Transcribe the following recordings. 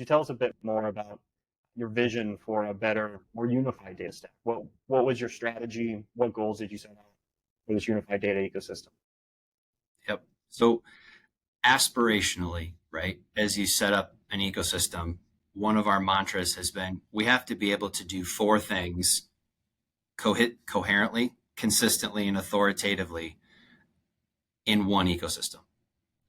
you tell us a bit more about your vision for a better, more unified data stack? What was your strategy? What goals did you set out for this unified data ecosystem? Yep. So aspirationally, right, as you set up an ecosystem, one of our mantras has been we have to be able to do four things coherently, consistently, and authoritatively in one ecosystem.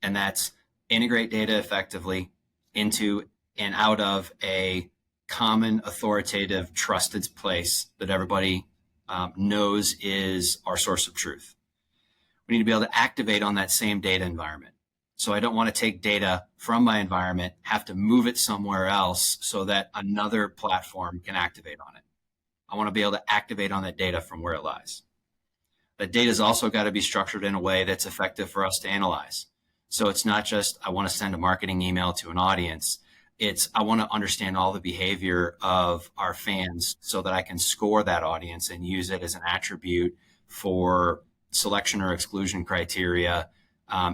And that's integrate data effectively into and out of a common, authoritative, trusted place that everybody knows is our source of truth. We need to be able to activate on that same data environment. So I don't want to take data from my environment, have to move it somewhere else so that another platform can activate on it. I want to be able to activate on that data from where it lies. That data has also got to be structured in a way that's effective for us to analyze. So it's not just, I want to send a marketing email to an audience. It's, I want to understand all the behavior of our fans so that I can score that audience and use it as an attribute for selection or exclusion criteria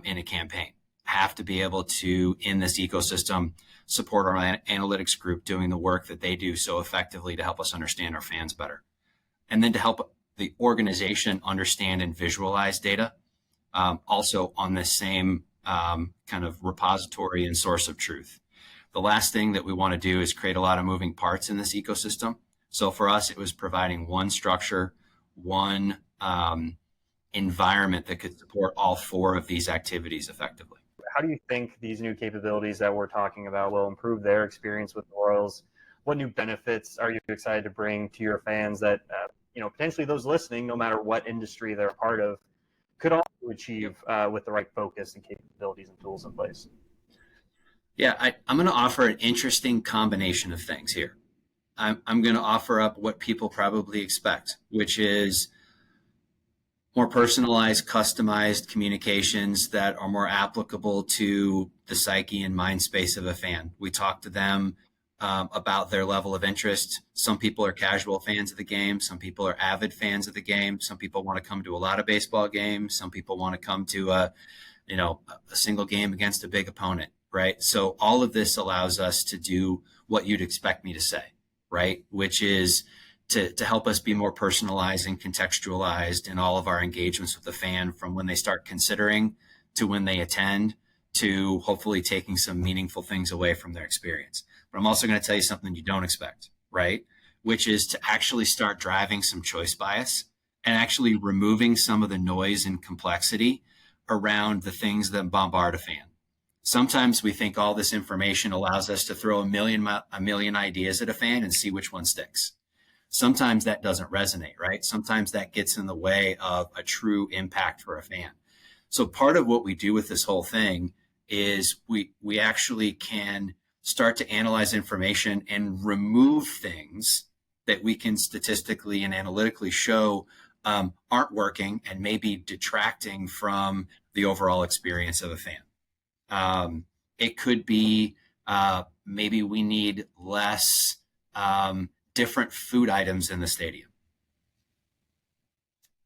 in a campaign. Have to be able to, in this ecosystem, support our analytics group doing the work that they do so effectively to help us understand our fans better. And then to help the organization understand and visualize data, also on the same kind of repository and source of truth. The last thing that we want to do is create a lot of moving parts in this ecosystem. So for us, it was providing one structure, one environment that could support all four of these activities effectively. How do you think these new capabilities that we're talking about will improve their experience with the Royals? What new benefits are you excited to bring to your fans that, potentially those listening, no matter what industry they're a part of, could also achieve with the right focus and capabilities and tools in place? Yeah, I'm going to offer an interesting combination of things here. I'm going to offer up what people probably expect, which is more personalized, customized communications that are more applicable to the psyche and mind space of a fan. We talk to them about their level of interest. Some people are casual fans of the game. Some people are avid fans of the game. Some people want to come to a lot of baseball games. Some people want to come to a single game against a big opponent, right? So all of this allows us to do what you'd expect me to say, right? Which is to help us be more personalized and contextualized in all of our engagements with the fan, from when they start considering to when they attend, to hopefully taking some meaningful things away from their experience. But I'm also going to tell you something you don't expect, right? Which is to actually start driving some choice bias and actually removing some of the noise and complexity around the things that bombard a fan. Sometimes we think all this information allows us to throw a million ideas at a fan and see which one sticks. Sometimes that doesn't resonate, right? Sometimes that gets in the way of a true impact for a fan. So part of what we do with this whole thing is we actually can start to analyze information and remove things that we can statistically and analytically show aren't working and maybe detracting from the overall experience of a fan. It could be maybe we need less different food items in the stadium.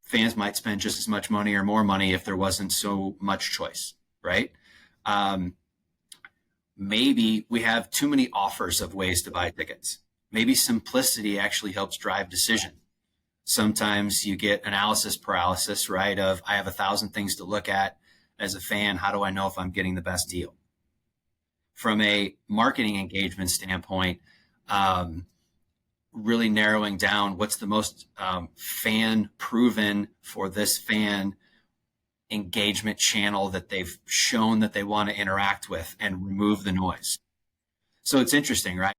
Fans might spend just as much money or more money if there wasn't so much choice, right? Maybe we have too many offers of ways to buy tickets. Maybe simplicity actually helps drive decision. Sometimes you get analysis paralysis, right? Of, I have 1,000 things to look at as a fan. How do I know if I'm getting the best deal? From a marketing engagement standpoint, really narrowing down what's the most fan proven for this fan engagement channel that they've shown that they want to interact with, and remove the noise. So it's interesting, right?